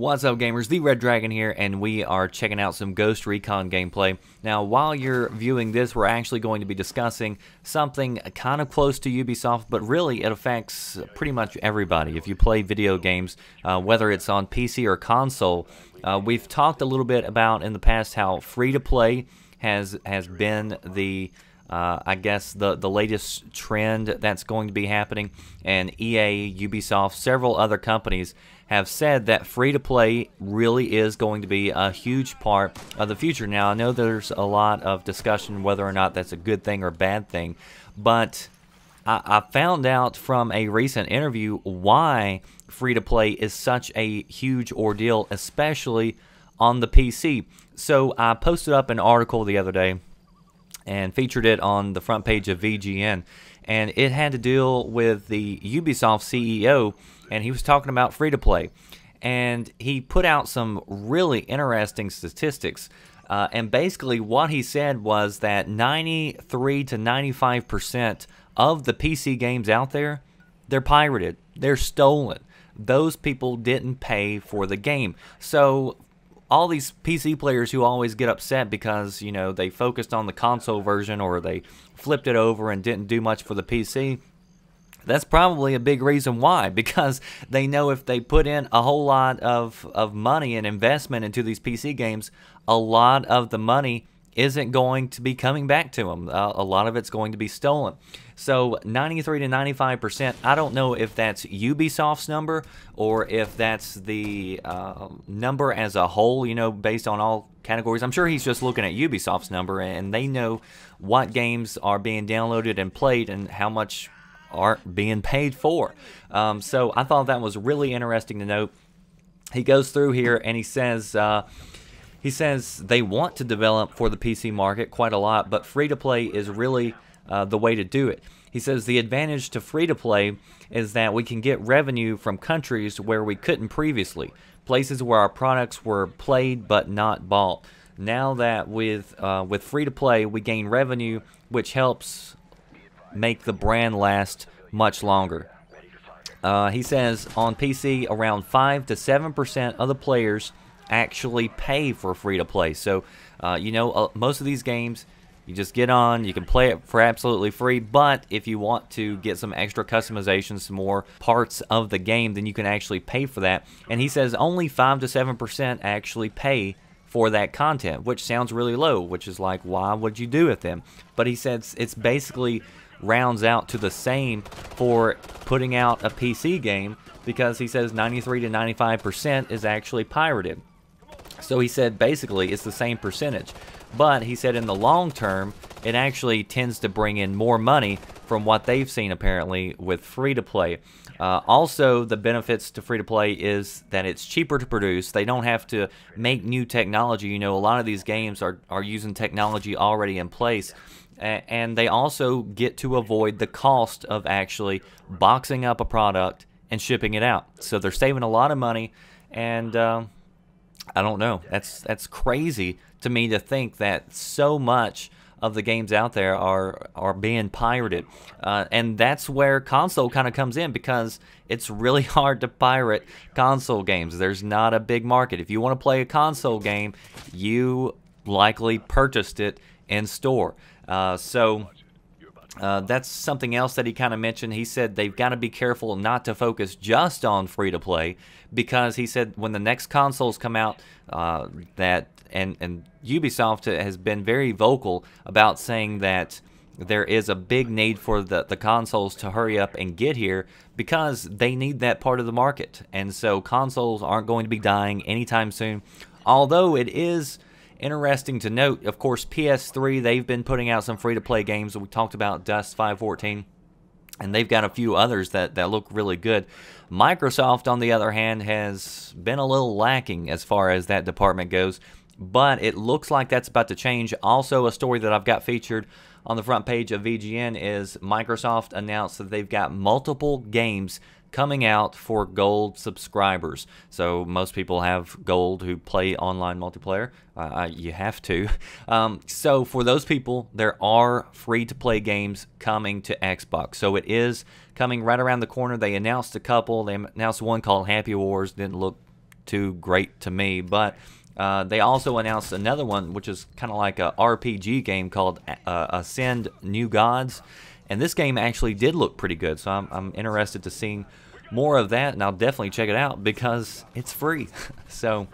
What's up, gamers? The Red Dragon here, and we are checking out some Ghost Recon gameplay. Now, while you're viewing this, we're actually going to be discussing something kind of close to Ubisoft, but really it affects pretty much everybody. If you play video games, whether it's on PC or console, we've talked a little bit about in the past how free-to-play has been the I guess the latest trend that's going to be happening, and EA, Ubisoft, several other companies have said that free-to-play really is going to be a huge part of the future. Now, I know there's a lot of discussion whether or not that's a good thing or bad thing, but I found out from a recent interview why free-to-play is such a huge ordeal, especially on the PC. So I posted up an article the other day and featured it on the front page of VGN, and it had to deal with the Ubisoft CEO, and he was talking about free-to-play, and he put out some really interesting statistics, and basically what he said was that 93 to 95% of the PC games out there, they're pirated, they're stolen. Those people didn't pay for the game. So all these PC players who always get upset because, you know, they focused on the console version or they flipped it over and didn't do much for the PC, that's probably a big reason why, because they know if they put in a whole lot of money and investment into these PC games, a lot of the money isn't going to be coming back to them. A lot of it's going to be stolen. So 93 to 95%, I don't know if that's Ubisoft's number or if that's the number as a whole, you know, based on all categories. I'm sure he's just looking at Ubisoft's number, and they know what games are being downloaded and played and how much aren't being paid for. So I thought that was really interesting to note. He goes through here and he says they want to develop for the PC market quite a lot, but free-to-play is really the way to do it. He says the advantage to free-to-play is that we can get revenue from countries where we couldn't previously, places where our products were played but not bought. Now that with free-to-play, we gain revenue, which helps make the brand last much longer. He says on PC, around 5 to 7% of the players actually pay for free-to-play. So, you know, most of these games, you just get on, you can play it for absolutely free, but if you want to get some extra customizations, some more parts of the game, then you can actually pay for that. And he says only 5 to 7% actually pay for that content, which sounds really low, which is like, why would you do it then? But he says it's basically rounds out to the same for putting out a PC game, because he says 93 to 95% is actually pirated. So he said basically it's the same percentage, but he said in the long term it actually tends to bring in more money from what they've seen apparently with free-to-play. Also, the benefits to free-to-play is that it's cheaper to produce. They don't have to make new technology. You know, a lot of these games are using technology already in place, and they also get to avoid the cost of actually boxing up a product and shipping it out. So they're saving a lot of money, and I don't know. That's crazy to me to think that so much of the games out there are being pirated, and that's where console kind of comes in, because it's really hard to pirate console games. There's not a big market. If you want to play a console game, you likely purchased it in store. So that's something else that he kind of mentioned. He said they've got to be careful not to focus just on free-to-play, because he said when the next consoles come out, and Ubisoft has been very vocal about saying that there is a big need for the consoles to hurry up and get here, because they need that part of the market. And so consoles aren't going to be dying anytime soon. Although it is interesting to note, of course, PS3, they've been putting out some free-to-play games. We talked about Dust 514, and they've got a few others that look really good. Microsoft, on the other hand, has been a little lacking as far as that department goes, but it looks like that's about to change. Also, a story that I've got featured on the front page of VGN is Microsoft announced that they've got multiple games coming out for gold subscribers. So most people have gold who play online multiplayer. You have to. So for those people, there are free-to-play games coming to Xbox. So it is coming right around the corner. They announced a couple. They announced one called Happy Wars. Didn't look too great to me. But they also announced another one, which is kind of like a RPG game called Ascend New Gods. And this game actually did look pretty good, so I'm interested to seeing more of that, and I'll definitely check it out because it's free. So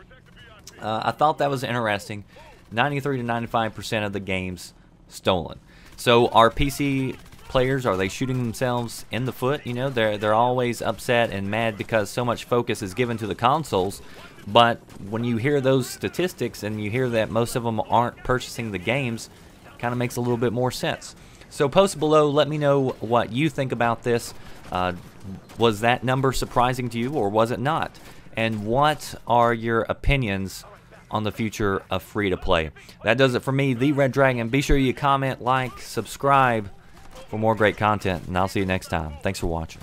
I thought that was interesting. 93 to 95% of the games stolen. So our PC players, are they shooting themselves in the foot? You know, they're always upset and mad because so much focus is given to the consoles. But when you hear those statistics and you hear that most of them aren't purchasing the games, it kind of makes a little bit more sense. So post below, let me know what you think about this. Was that number surprising to you, or was it not? And what are your opinions on the future of free-to-play? That does it for me, The Red Dragon. Be sure you comment, like, subscribe for more great content, and I'll see you next time. Thanks for watching.